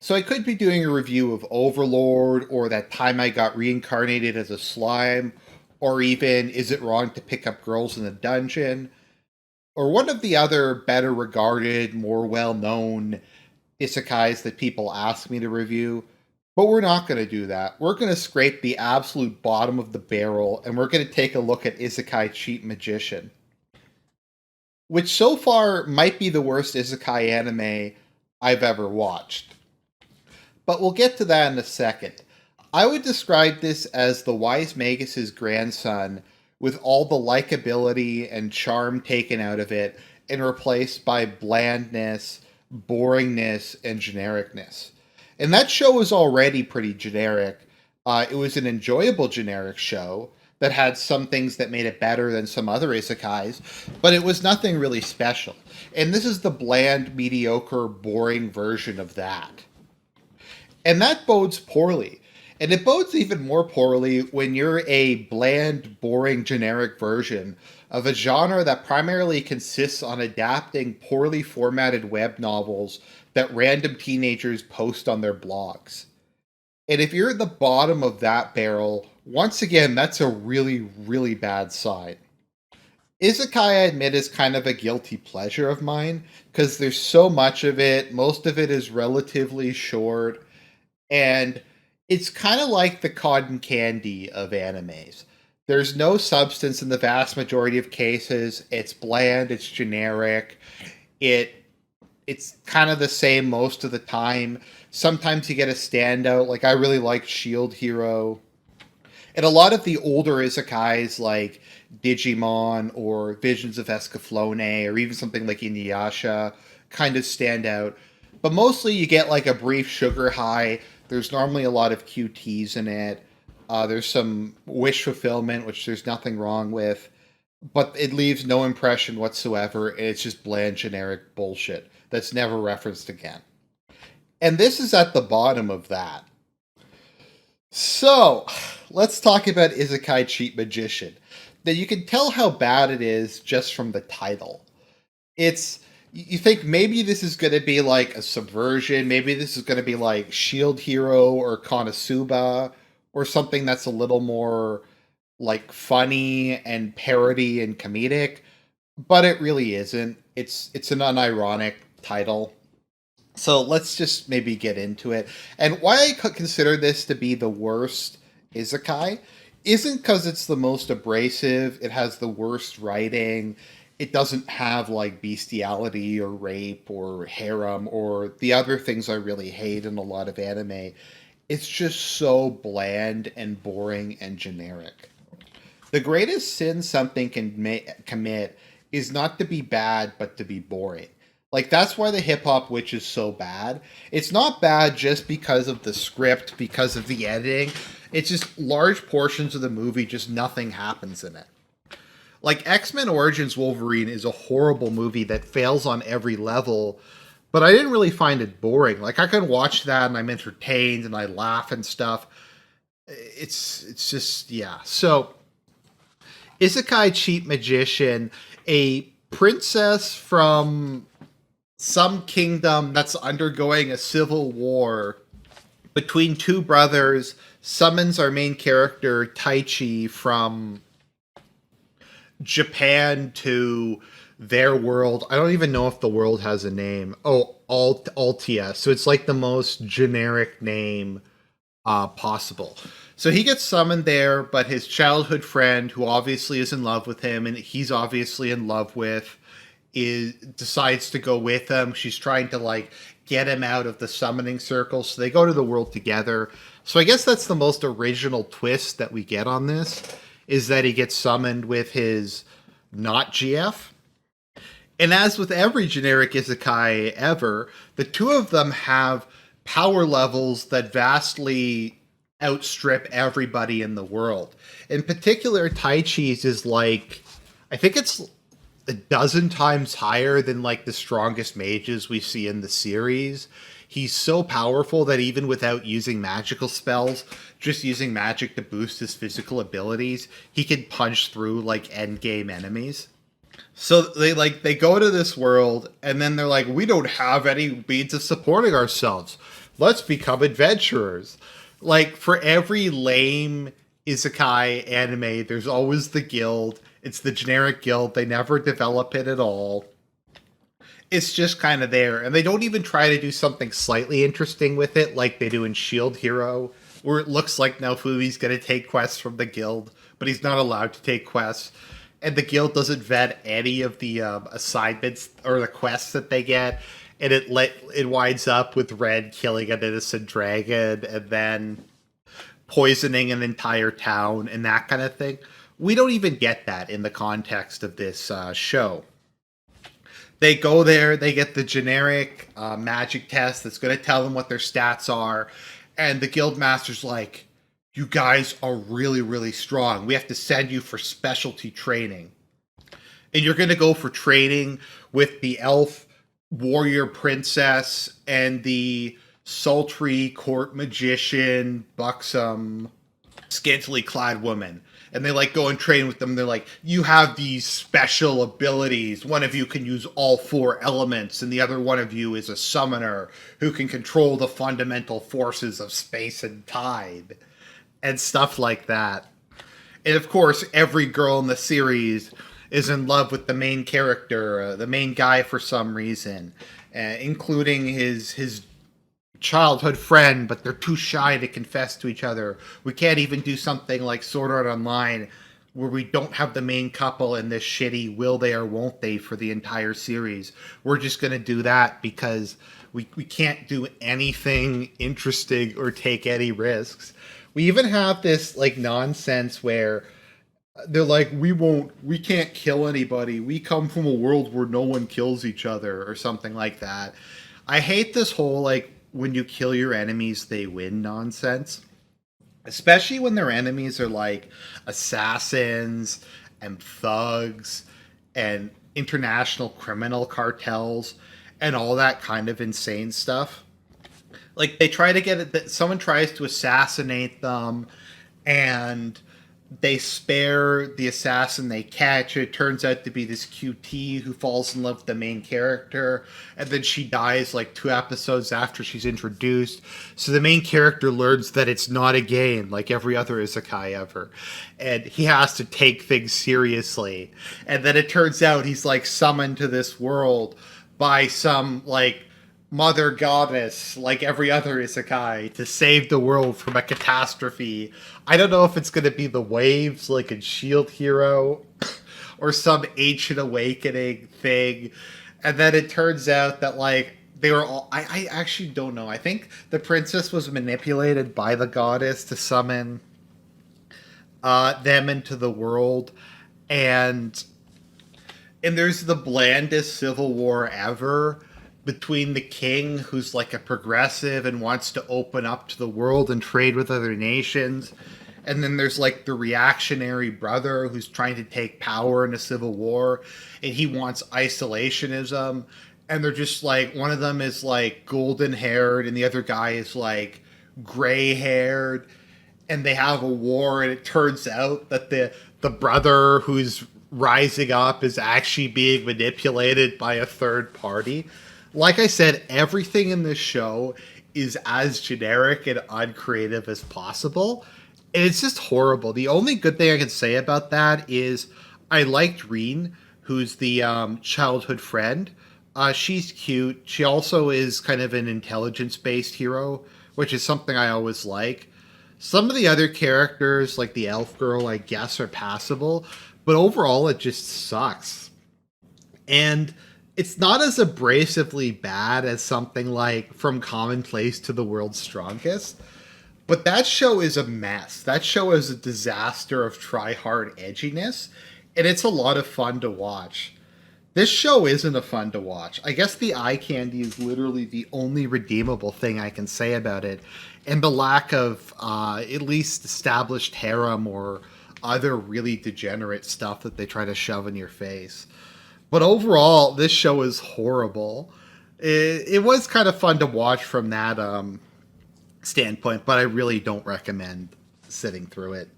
So I could be doing a review of Overlord, or that time I got reincarnated as a slime, or even Is It Wrong to Pick Up Girls in a Dungeon, or one of the other better regarded, more well known isekais that people ask me to review. But we're not going to do that. We're going to scrape the absolute bottom of the barrel, and we're going to take a look at Isekai Cheat Magician, which so far might be the worst isekai anime I've ever watched. But we'll get to that in a second. I would describe this as the wise Magus's grandson, with all the likability and charm taken out of it and replaced by blandness, boringness, and genericness. And that show was already pretty generic. It was an enjoyable generic show that had some things that made it better than some other isekais, but it was nothing really special. And this is the bland, mediocre, boring version of that. And that bodes poorly. And it bodes even more poorly when you're a bland, boring, generic version of a genre that primarily consists on adapting poorly formatted web novels that random teenagers post on their blogs. And if you're at the bottom of that barrel, once again, that's a really, really bad sign. Isekai, I admit, is kind of a guilty pleasure of mine because there's so much of it. Most of it is relatively short, and it's kind of like the cotton candy of animes. There's no substance in the vast majority of cases. It's bland, it's generic. It's kind of the same most of the time. Sometimes you get a standout. Like I really liked Shield Hero. And a lot of the older isekais like Digimon or Visions of Escaflowne or even something like Inuyasha kind of stand out. But mostly you get like a brief sugar high. There's normally a lot of QTs in it. There's some wish fulfillment, which there's nothing wrong with. But it leaves no impression whatsoever, and it's just bland, generic bullshit that's never referenced again. And this is at the bottom of that. So, let's talk about Isekai Cheat Magician. Now, you can tell how bad it is just from the title. It's you think maybe this is going to be like a subversion, maybe this is going to be like Shield Hero or Konosuba or something that's a little more like funny and parody and comedic, but it really isn't. It's an unironic title. So let's just maybe get into it. And why I consider this to be the worst isekai isn't because it's the most abrasive, it has the worst writing, it doesn't have like bestiality or rape or harem or the other things I really hate in a lot of anime. It's just so bland and boring and generic. The greatest sin something can commit is not to be bad, but to be boring. Like, that's why the Hip Hop Witch is so bad. It's not bad just because of the script, because of the editing. It's just large portions of the movie, just nothing happens in it. Like, X-Men Origins Wolverine is a horrible movie that fails on every level, but I didn't really find it boring. Like, I can watch that and I'm entertained and I laugh and stuff. It's just, yeah. So, Isekai Cheat Magician, a princess from some kingdom that's undergoing a civil war between two brothers, summons our main character, Taichi, from Japan to their world. I don't even know if the world has a name. Oh, Altia. So it's like the most generic name possible. So he gets summoned there, but his childhood friend, who obviously is in love with him, and he's obviously in love with, decides to go with him. She's trying to like get him out of the summoning circle, so they go to the world together. So I guess that's the most original twist that we get on this, is that he gets summoned with his not GF. And as with every generic isekai ever, the two of them have power levels that vastly outstrip everybody in the world. In particular, Taichi's is like, I think it's a dozen times higher than like the strongest mages we see in the series. He's so powerful that even without using magical spells, just using magic to boost his physical abilities, he can punch through like endgame enemies. So they go to this world and then they're like, we don't have any means of supporting ourselves. Let's become adventurers. Like, for every lame isekai anime, there's always the guild. It's the generic guild. They never develop it at all. It's just kind of there. And they don't even try to do something slightly interesting with it, like they do in Shield Hero, where it looks like Naofumi's going to take quests from the guild, but he's not allowed to take quests. And the guild doesn't vet any of the assignments or the quests that they get. And it winds up with Red killing an innocent dragon and then poisoning an entire town and that kind of thing. We don't even get that in the context of this show. They go there, they get the generic magic test that's going to tell them what their stats are, and the guild master's like, "You guys are really, really strong. We have to send you for specialty training, and you're going to go for training with the elf warrior princess and the sultry court magician, buxom, scantily clad woman." And they like go and train with them. They're like, "You have these special abilities. One of you can use all four elements, and the other one of you is a summoner who can control the fundamental forces of space and time," and stuff like that. And of course, every girl in the series is in love with the main character, the main guy for some reason, including his childhood friend, but they're too shy to confess to each other. We can't even do something like Sword Art Online, where we don't have the main couple in this shitty will they or won't they for the entire series. We're just going to do that because we can't do anything interesting or take any risks. We even have this like nonsense where they're like, we can't kill anybody. We come from a world where no one kills each other or something like that. I hate this whole like, when you kill your enemies, they win nonsense. Especially when their enemies are like assassins and thugs and international criminal cartels and all that kind of insane stuff. Like they try to get it that someone tries to assassinate them and they spare the assassin they catch. It turns out to be this QT who falls in love with the main character, and then she dies like 2 episodes after she's introduced. So the main character learns that it's not a game like every other isekai ever, and he has to take things seriously. And then it turns out he's like summoned to this world by some like mother goddess like every other isekai to save the world from a catastrophe. I don't know if it's going to be the waves like in Shield Hero or some ancient awakening thing. And then it turns out that like they were all I actually don't know. I think the princess was manipulated by the goddess to summon them into the world. And there's the blandest civil war ever between the king, who's like a progressive and wants to open up to the world and trade with other nations. And then there's like the reactionary brother who's trying to take power in a civil war, and he wants isolationism. And they're just like, one of them is like golden haired and the other guy is like gray haired. And they have a war, and it turns out that the brother who's rising up is actually being manipulated by a third party. Like I said, everything in this show is as generic and uncreative as possible. And it's just horrible. The only good thing I can say about that is I liked Reen, who's the childhood friend. She's cute. She also is kind of an intelligence-based hero, which is something I always like. Some of the other characters, like the elf girl, I guess, are passable. But overall, it just sucks. And it's not as abrasively bad as something like From Commonplace to the World's Strongest, but that show is a mess. That show is a disaster of try-hard edginess, and it's a lot of fun to watch. This show isn't a fun to watch. I guess the eye candy is literally the only redeemable thing I can say about it, and the lack of at least established harem or other really degenerate stuff that they try to shove in your face. But overall, this show is horrible. It was kind of fun to watch from that standpoint, but I really don't recommend sitting through it.